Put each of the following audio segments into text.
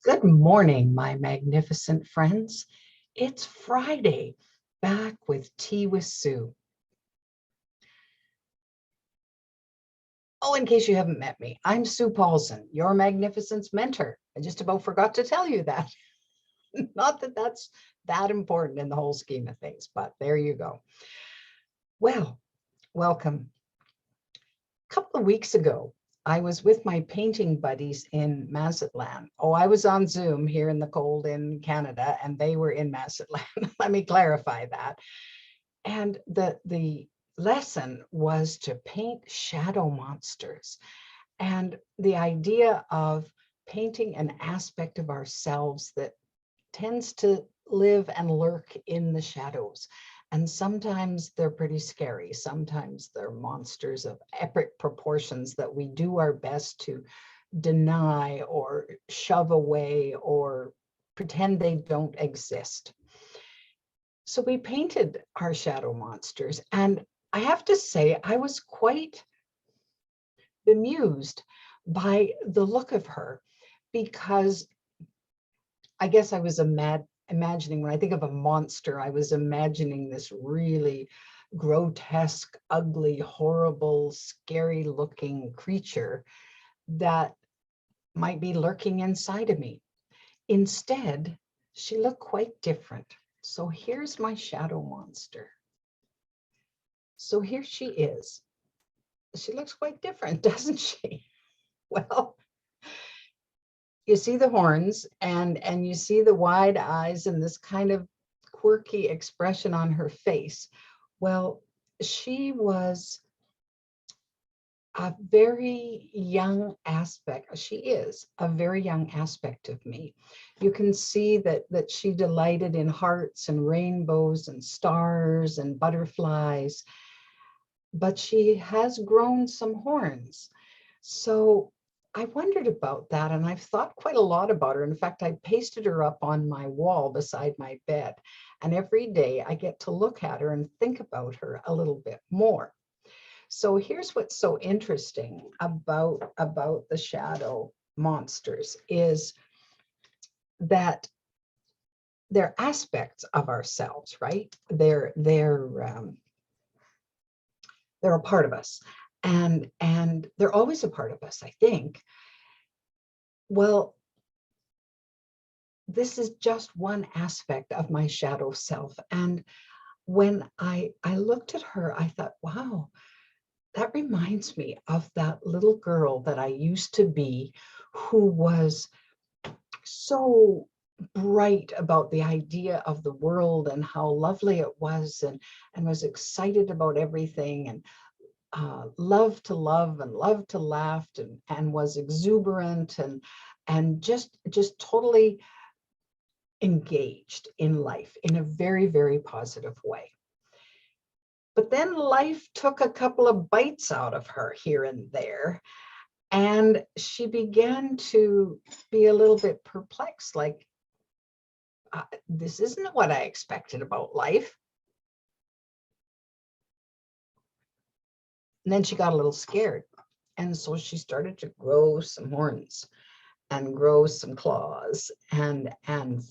Good morning, my magnificent friends. It's Friday, back with Tea with Sue. Oh, in case you haven't met me, I'm Sue Paulson, your magnificence mentor. I just about forgot to tell you that. Not that that's that important in the whole scheme of things, but there you go. Well, welcome. A couple of weeks ago, I was with my painting buddies in Mazatlan. Oh, I was on Zoom here in the cold in Canada, and they were in Mazatlan. Let me clarify that. And the lesson was to paint shadow monsters. And the idea of painting an aspect of ourselves that tends to live and lurk in the shadows. And sometimes they're pretty scary. Sometimes they're monsters of epic proportions that we do our best to deny or shove away or pretend they don't exist. So we painted our shadow monsters. And I have to say, I was quite bemused by the look of her, because I guess I was imagining, when I think of a monster, I was imagining this really grotesque, ugly, horrible, scary looking creature that might be lurking inside of me. Instead, she looked quite different. So here's my shadow monster. So here she is. She looks quite different, doesn't she? Well, you see the horns and you see the wide eyes and this kind of quirky expression on her face. Well, she was a very young aspect. She is a very young aspect of me. You can see that she delighted in hearts and rainbows and stars and butterflies, but she has grown some horns. So I wondered about that, and I've thought quite a lot about her. In fact, I pasted her up on my wall beside my bed, and every day I get to look at her and think about her a little bit more. So here's what's so interesting about the shadow monsters is that they're aspects of ourselves, right? They're a part of us, and they're always a part of us, I think. Well, this is just one aspect of my shadow self. And when I looked at her, I thought, wow, that reminds me of that little girl that I used to be, who was so bright about the idea of the world and how lovely it was, and was excited about everything, and loved to love and loved to laugh, and was exuberant and just totally engaged in life in a very, very positive way. But then life took a couple of bites out of her here and there, and she began to be a little bit perplexed, like, this isn't what I expected about life. And then she got a little scared. And so she started to grow some horns and grow some claws and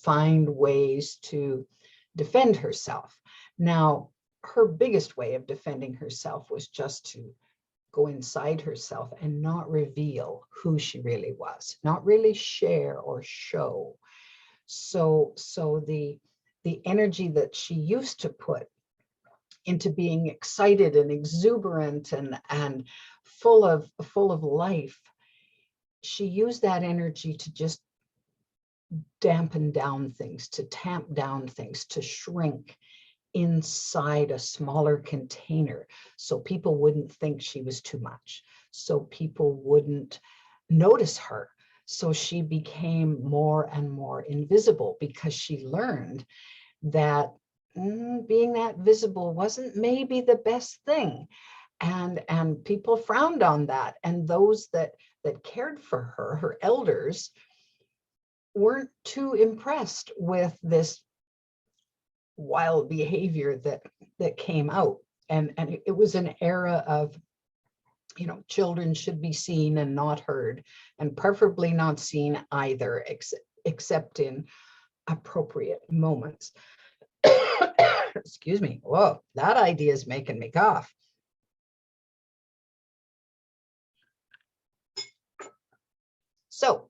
find ways to defend herself. Now, her biggest way of defending herself was just to go inside herself and not reveal who she really was, not really share or show. So the energy that she used to put into being excited and exuberant and full of life, she used that energy to just dampen down things, to tamp down things, to shrink inside a smaller container, so people wouldn't think she was too much, so people wouldn't notice her. So she became more and more invisible, because she learned that being that visible wasn't maybe the best thing, and people frowned on that, and those that cared for her, her elders, weren't too impressed with this wild behavior that came out. And it was an era of, children should be seen and not heard, and preferably not seen either, except in appropriate moments. Excuse me. Whoa, that idea is making me cough. So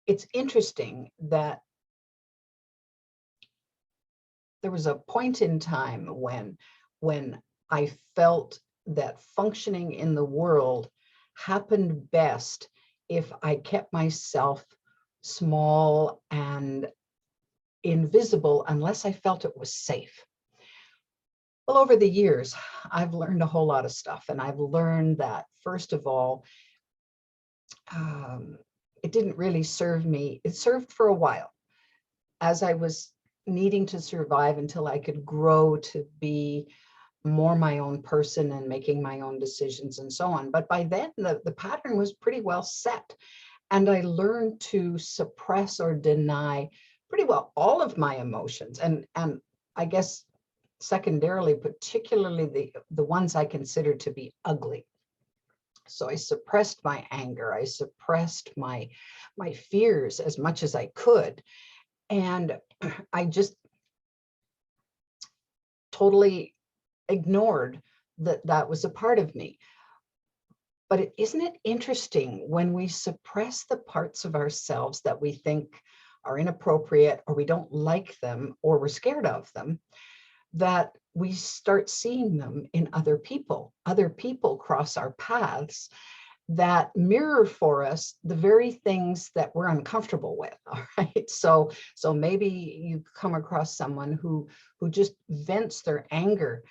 it's interesting that there was a point in time when I felt that functioning in the world happened best if I kept myself small and invisible unless I felt it was safe. Well, over the years, I've learned a whole lot of stuff, and I've learned that, first of all, it didn't really serve me. It served for a while as I was needing to survive until I could grow to be more my own person and making my own decisions and so on. But by then, the pattern was pretty well set. And I learned to suppress or deny pretty well all of my emotions. And I guess secondarily, particularly the ones I consider to be ugly. So I suppressed my anger. I suppressed my fears as much as I could. And I just totally ignored that was a part of me. But isn't it interesting when we suppress the parts of ourselves that we think are inappropriate, or we don't like them, or we're scared of them, that we start seeing them in other people. Other people cross our paths that mirror for us the very things that we're uncomfortable with. All right. So maybe you come across someone who just vents their anger,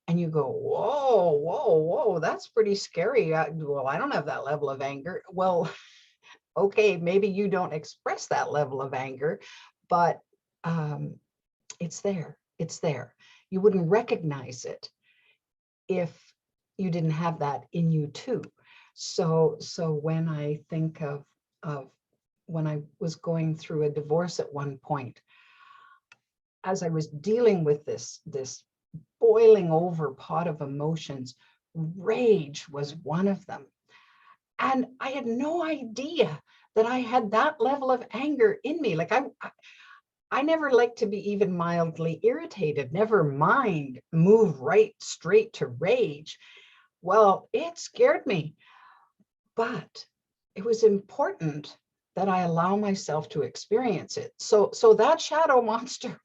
and you go, whoa, whoa, whoa, that's pretty scary. Well, I don't have that level of anger. Well, okay, maybe you don't express that level of anger, but it's there. It's there. You wouldn't recognize it if you didn't have that in you too. So when I think of when I was going through a divorce at one point, as I was dealing with this boiling over pot of emotions, rage was one of them. And I had no idea that I had that level of anger in me. Like I never like to be even mildly irritated, never mind move right straight to rage. Well, it scared me, but it was important that I allow myself to experience it. So that shadow monster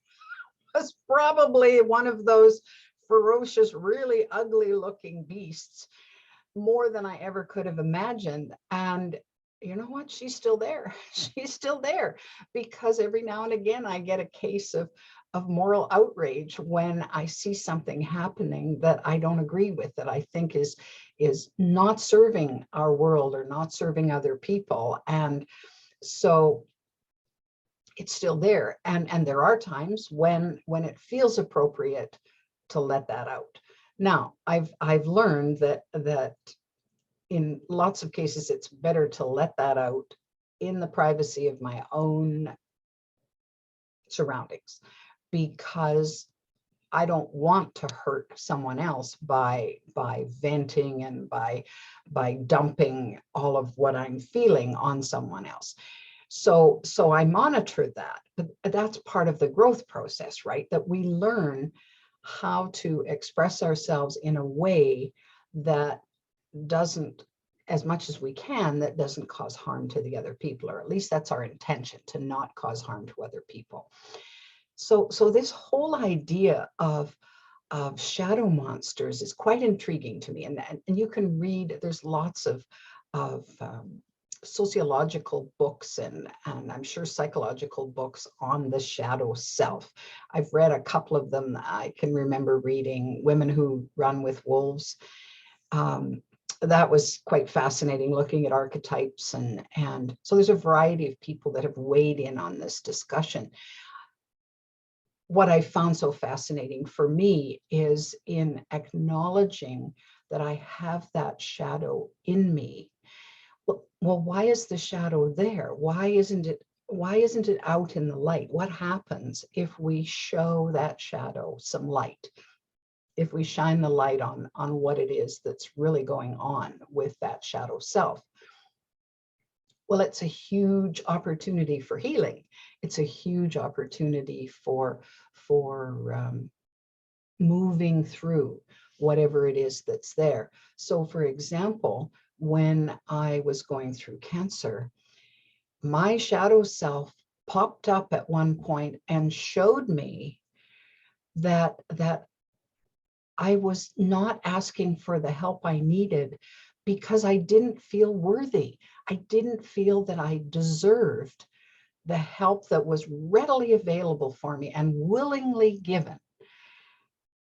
was probably one of those ferocious, really ugly looking beasts, more than I ever could have imagined. And you know what? She's still there. She's still there, because every now and again I get a case of moral outrage when I see something happening that I don't agree with, that I think is not serving our world or not serving other people. And so it's still there. And there are times when it feels appropriate to let that out. Now, I've learned that in lots of cases, it's better to let that out in the privacy of my own surroundings, because I don't want to hurt someone else by venting and by dumping all of what I'm feeling on someone else. So I monitor that, but that's part of the growth process, right? That we learn how to express ourselves in a way that doesn't, as much as we can, that doesn't cause harm to the other people, or at least that's our intention, to not cause harm to other people. So this whole idea of shadow monsters is quite intriguing to me, and you can read. There's lots of sociological books and I'm sure psychological books on the shadow self. I've read a couple of them. I can remember reading Women Who Run with Wolves. That was quite fascinating, looking at archetypes, and so there's a variety of people that have weighed in on this discussion. What I found so fascinating for me is in acknowledging that I have that shadow in me. Well, why is the shadow there? Why isn't it out in the light? What happens if we show that shadow some light? If we shine the light on what it is that's really going on with that shadow self? Well, it's a huge opportunity for healing. It's a huge opportunity for moving through whatever it is that's there. So for example, when I was going through cancer, my shadow self popped up at one point and showed me that I was not asking for the help I needed because I didn't feel worthy. I didn't feel that I deserved the help that was readily available for me and willingly given.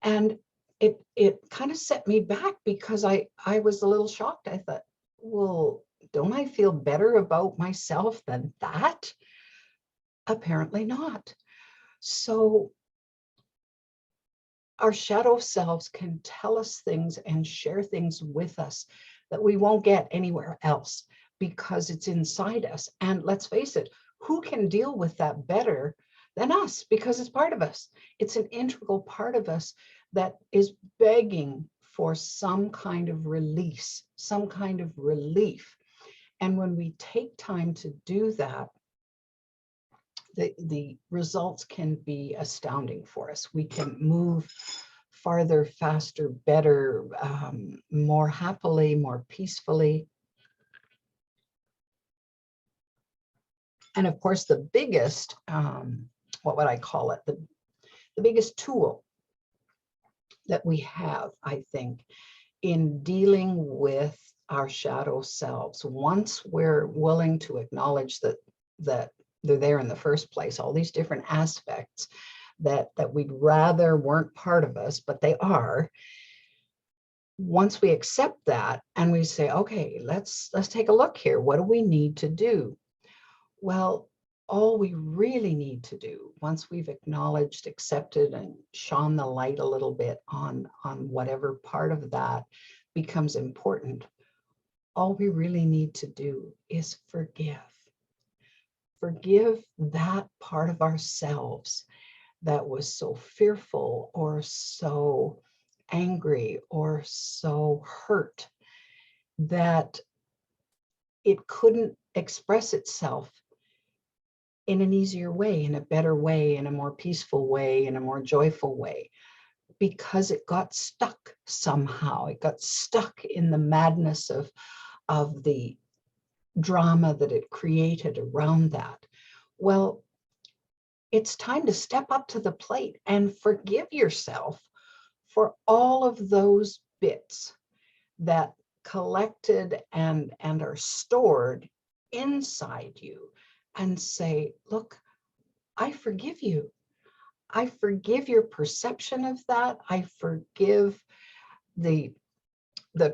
And it kind of set me back because I was a little shocked. I thought, well, don't I feel better about myself than that? Apparently not. So our shadow selves can tell us things and share things with us that we won't get anywhere else because it's inside us. And let's face it, who can deal with that better than us? Because it's part of us. It's an integral part of us that is begging for some kind of release, some kind of relief. And when we take time to do that, the results can be astounding for us. We can move farther, faster, better, more happily, more peacefully. And of course, the biggest, what would I call it? The biggest tool that we have, I think, in dealing with our shadow selves, once we're willing to acknowledge that they're there in the first place, all these different aspects that we'd rather weren't part of us, but they are. Once we accept that and we say, okay, let's take a look here. What do we need to do? Well, all we really need to do, once we've acknowledged, accepted, and shone the light a little bit on whatever part of that becomes important, all we really need to do is forgive. Forgive that part of ourselves that was so fearful or so angry or so hurt that it couldn't express itself in an easier way, in a better way, in a more peaceful way, in a more joyful way, because it got stuck somehow. It got stuck in the madness of the drama that it created around that. Well, it's time to step up to the plate and forgive yourself for all of those bits that collected and are stored inside you, and say, look, I forgive you. I forgive your perception of that. I forgive the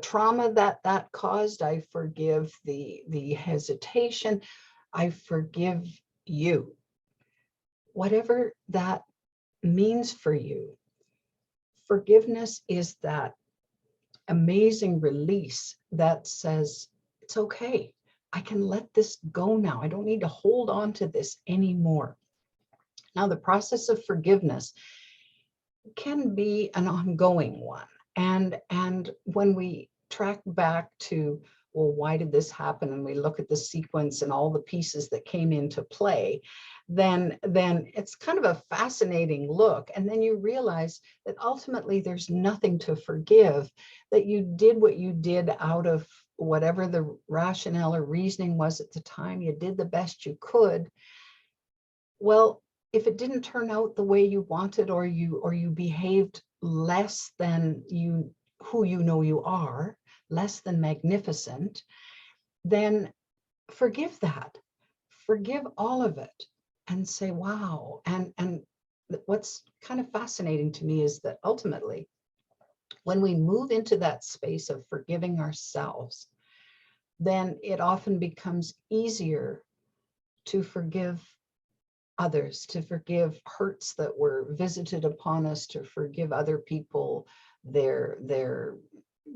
trauma that caused. I forgive the hesitation. I forgive you. Whatever that means for you, forgiveness is that amazing release that says, it's okay. I can let this go now. I don't need to hold on to this anymore. Now, the process of forgiveness can be an ongoing one. And when we track back to, well, why did this happen? And we look at the sequence and all the pieces that came into play, then it's kind of a fascinating look. And then you realize that ultimately there's nothing to forgive, that you did what you did out of whatever the rationale or reasoning was at the time. You did the best you could. Well, if it didn't turn out the way you wanted, or you behaved less than who you know you are, less than magnificent, then forgive that. Forgive all of it and say, wow. And what's kind of fascinating to me is that ultimately, when we move into that space of forgiving ourselves, then it often becomes easier to forgive others, to forgive hurts that were visited upon us, to forgive other people, their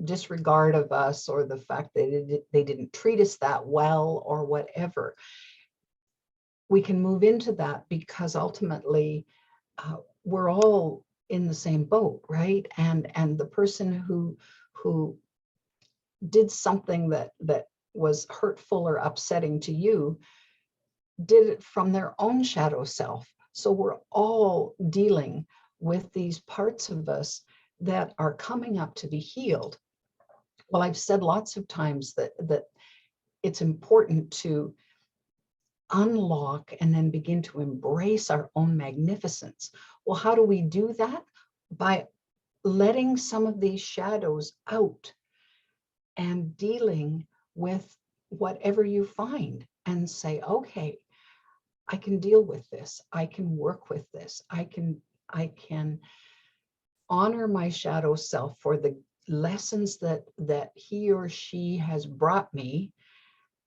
disregard of us, or the fact that they didn't treat us that well, or whatever. We can move into that because ultimately we're all in the same boat, right? And the person who did something that was hurtful or upsetting to you did it from their own shadow self. So we're all dealing with these parts of us that are coming up to be healed. Well, I've said lots of times that it's important to unlock and then begin to embrace our own magnificence. Well, how do we do that? By letting some of these shadows out and dealing with whatever you find and say, okay, I can deal with this. I can work with this. I can honor my shadow self for the lessons that he or she has brought me,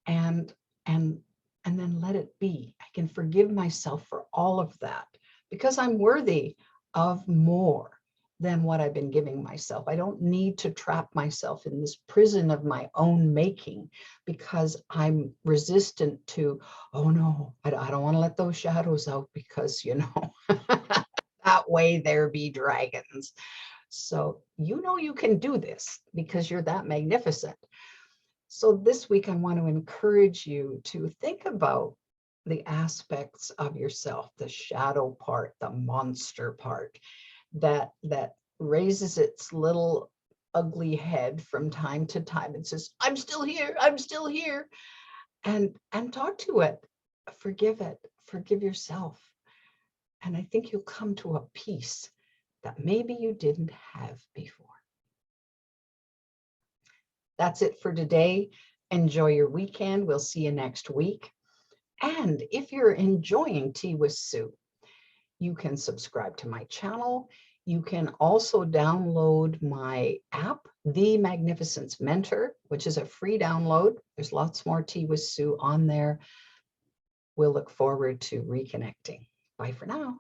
and then let it be. I can forgive myself for all of that because I'm worthy of more than what I've been giving myself. I don't need to trap myself in this prison of my own making because I'm resistant to, oh no, I don't want to let those shadows out because, that way there be dragons. So, you can do this because you're that magnificent. So this week, I want to encourage you to think about the aspects of yourself, the shadow part, the monster part, that raises its little ugly head from time to time and says, I'm still here, I'm still here. And talk to it, forgive yourself. And I think you'll come to a peace that maybe you didn't have before. That's it for today. Enjoy your weekend. We'll see you next week. And if you're enjoying Tea with Sue, you can subscribe to my channel. You can also download my app, The Magnificence Mentor, which is a free download. There's lots more Tea with Sue on there. We'll look forward to reconnecting. Bye for now.